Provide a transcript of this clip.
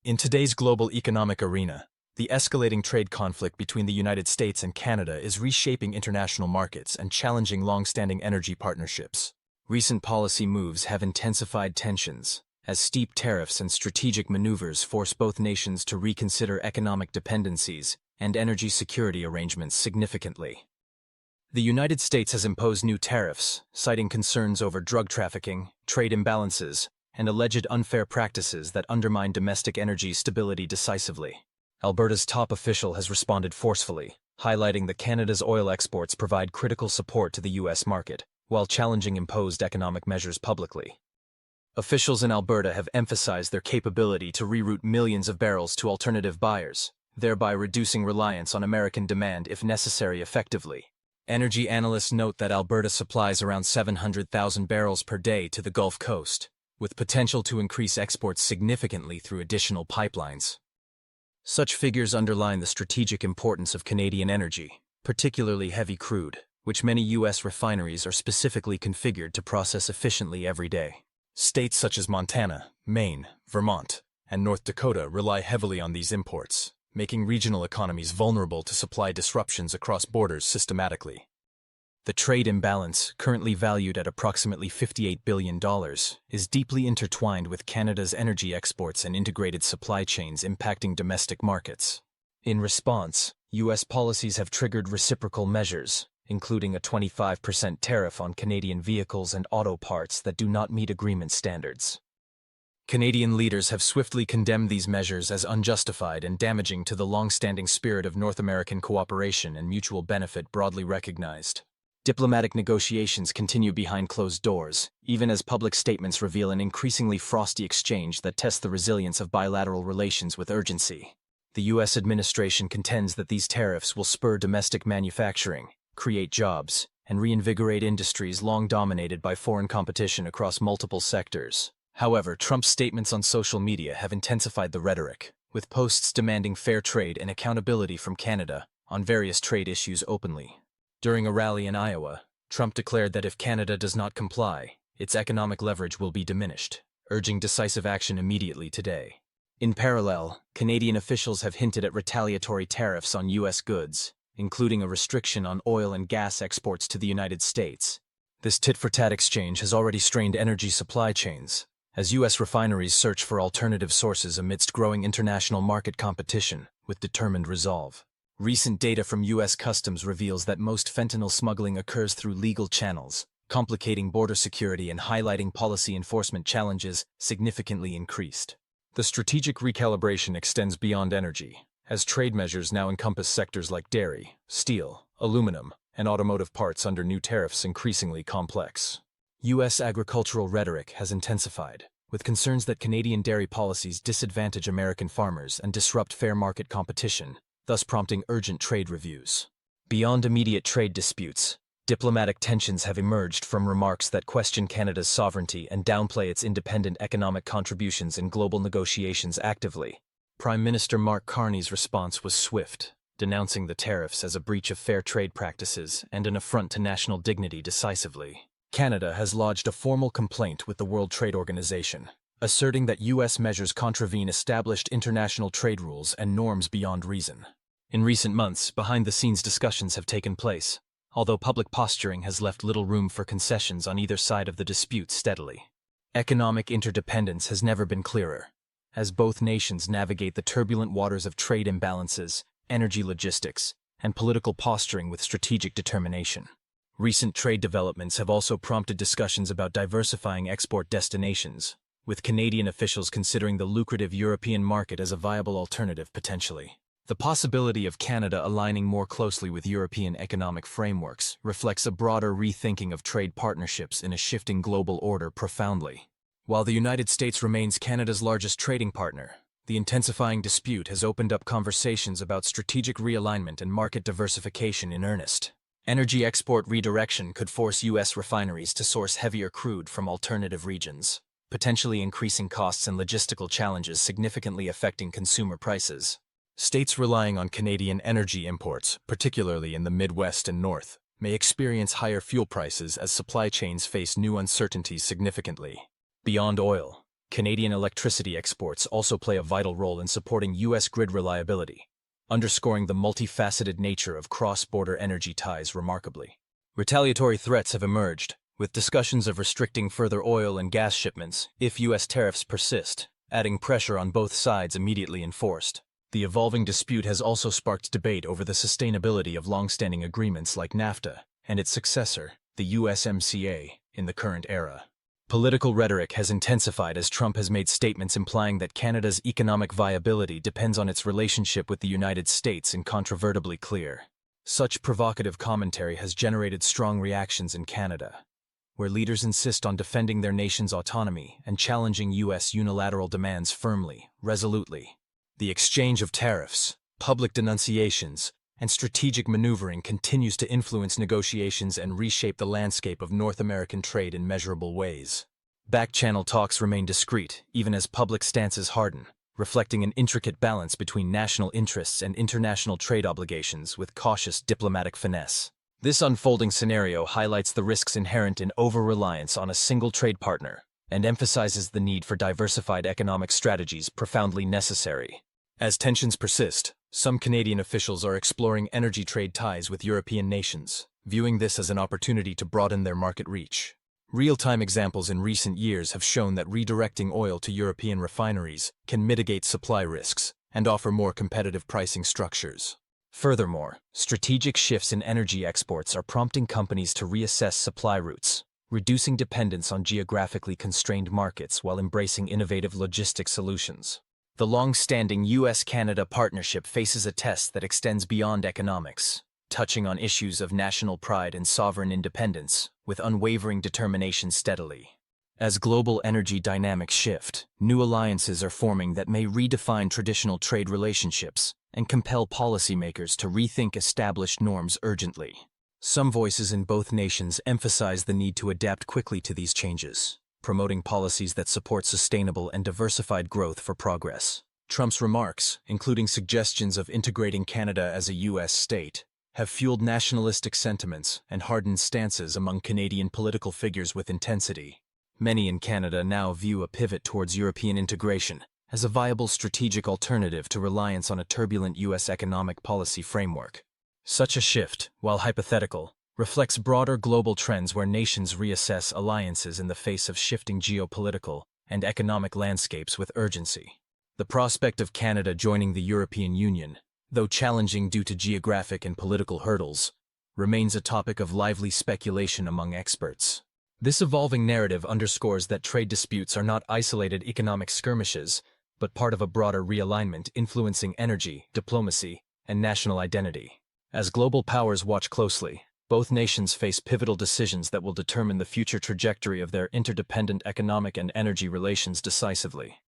In today's global economic arena, the escalating trade conflict between the United States and Canada is reshaping international markets and challenging long-standing energy partnerships. Recent policy moves have intensified tensions, as steep tariffs and strategic maneuvers force both nations to reconsider economic dependencies and energy security arrangements significantly. The United States has imposed new tariffs, citing concerns over drug trafficking, trade imbalances, and alleged unfair practices that undermine domestic energy stability decisively. Alberta's top official has responded forcefully, highlighting that Canada's oil exports provide critical support to the U.S. market, while challenging imposed economic measures publicly. Officials in Alberta have emphasized their capability to reroute millions of barrels to alternative buyers, thereby reducing reliance on American demand if necessary effectively. Energy analysts note that Alberta supplies around 700,000 barrels per day to the Gulf Coast, with potential to increase exports significantly through additional pipelines. Such figures underline the strategic importance of Canadian energy, particularly heavy crude, which many U.S. refineries are specifically configured to process efficiently every day. States such as Montana, Maine, Vermont, and North Dakota rely heavily on these imports, making regional economies vulnerable to supply disruptions across borders systematically. The trade imbalance, currently valued at approximately $58 billion, is deeply intertwined with Canada's energy exports and integrated supply chains impacting domestic markets. In response, U.S. policies have triggered reciprocal measures, including a 25% tariff on Canadian vehicles and auto parts that do not meet agreement standards. Canadian leaders have swiftly condemned these measures as unjustified and damaging to the long-standing spirit of North American cooperation and mutual benefit broadly recognized. Diplomatic negotiations continue behind closed doors, even as public statements reveal an increasingly frosty exchange that tests the resilience of bilateral relations with urgency. The U.S. administration contends that these tariffs will spur domestic manufacturing, create jobs, and reinvigorate industries long dominated by foreign competition across multiple sectors. However, Trump's statements on social media have intensified the rhetoric, with posts demanding fair trade and accountability from Canada on various trade issues openly. During a rally in Iowa, Trump declared that if Canada does not comply, its economic leverage will be diminished, urging decisive action immediately today. In parallel, Canadian officials have hinted at retaliatory tariffs on U.S. goods, including a restriction on oil and gas exports to the United States. This tit-for-tat exchange has already strained energy supply chains, as U.S. refineries search for alternative sources amidst growing international market competition with determined resolve. Recent data from U.S. Customs reveals that most fentanyl smuggling occurs through legal channels, complicating border security and highlighting policy enforcement challenges significantly increased. The strategic recalibration extends beyond energy, as trade measures now encompass sectors like dairy, steel, aluminum, and automotive parts under new tariffs increasingly complex. U.S. agricultural rhetoric has intensified, with concerns that Canadian dairy policies disadvantage American farmers and disrupt fair market competition, thus prompting urgent trade reviews. Beyond immediate trade disputes, diplomatic tensions have emerged from remarks that question Canada's sovereignty and downplay its independent economic contributions in global negotiations actively. Prime Minister Mark Carney's response was swift, denouncing the tariffs as a breach of fair trade practices and an affront to national dignity decisively. Canada has lodged a formal complaint with the World Trade Organization, asserting that U.S. measures contravene established international trade rules and norms beyond reason. In recent months, behind-the-scenes discussions have taken place, although public posturing has left little room for concessions on either side of the dispute steadily. Economic interdependence has never been clearer, as both nations navigate the turbulent waters of trade imbalances, energy logistics, and political posturing with strategic determination. Recent trade developments have also prompted discussions about diversifying export destinations, with Canadian officials considering the lucrative European market as a viable alternative potentially. The possibility of Canada aligning more closely with European economic frameworks reflects a broader rethinking of trade partnerships in a shifting global order profoundly. While the United States remains Canada's largest trading partner, the intensifying dispute has opened up conversations about strategic realignment and market diversification in earnest. Energy export redirection could force U.S. refineries to source heavier crude from alternative regions, potentially increasing costs and logistical challenges significantly affecting consumer prices. States relying on Canadian energy imports, particularly in the Midwest and North, may experience higher fuel prices as supply chains face new uncertainties significantly. Beyond oil, Canadian electricity exports also play a vital role in supporting U.S. grid reliability, underscoring the multifaceted nature of cross-border energy ties remarkably. Retaliatory threats have emerged, with discussions of restricting further oil and gas shipments if U.S. tariffs persist, adding pressure on both sides immediately enforced. The evolving dispute has also sparked debate over the sustainability of long-standing agreements like NAFTA and its successor, the USMCA, in the current era. Political rhetoric has intensified as Trump has made statements implying that Canada's economic viability depends on its relationship with the United States incontrovertibly clear. Such provocative commentary has generated strong reactions in Canada, where leaders insist on defending their nation's autonomy and challenging U.S. unilateral demands firmly, resolutely. The exchange of tariffs, public denunciations, and strategic maneuvering continues to influence negotiations and reshape the landscape of North American trade in measurable ways. Back-channel talks remain discreet, even as public stances harden, reflecting an intricate balance between national interests and international trade obligations with cautious diplomatic finesse. This unfolding scenario highlights the risks inherent in over-reliance on a single trade partner and emphasizes the need for diversified economic strategies profoundly necessary. As tensions persist, some Canadian officials are exploring energy trade ties with European nations, viewing this as an opportunity to broaden their market reach. Real-time examples in recent years have shown that redirecting oil to European refineries can mitigate supply risks and offer more competitive pricing structures. Furthermore, strategic shifts in energy exports are prompting companies to reassess supply routes, reducing dependence on geographically constrained markets while embracing innovative logistics solutions. The long-standing U.S.-Canada partnership faces a test that extends beyond economics, touching on issues of national pride and sovereign independence, with unwavering determination steadily. As global energy dynamics shift, new alliances are forming that may redefine traditional trade relationships and compel policymakers to rethink established norms urgently. Some voices in both nations emphasize the need to adapt quickly to these changes, promoting policies that support sustainable and diversified growth for progress. Trump's remarks, including suggestions of integrating Canada as a U.S. state, have fueled nationalistic sentiments and hardened stances among Canadian political figures with intensity. Many in Canada now view a pivot towards European integration as a viable strategic alternative to reliance on a turbulent U.S. economic policy framework. Such a shift, while hypothetical, reflects broader global trends where nations reassess alliances in the face of shifting geopolitical and economic landscapes with urgency. The prospect of Canada joining the European Union, though challenging due to geographic and political hurdles, remains a topic of lively speculation among experts. This evolving narrative underscores that trade disputes are not isolated economic skirmishes, but part of a broader realignment influencing energy, diplomacy, and national identity. As global powers watch closely, both nations face pivotal decisions that will determine the future trajectory of their interdependent economic and energy relations decisively.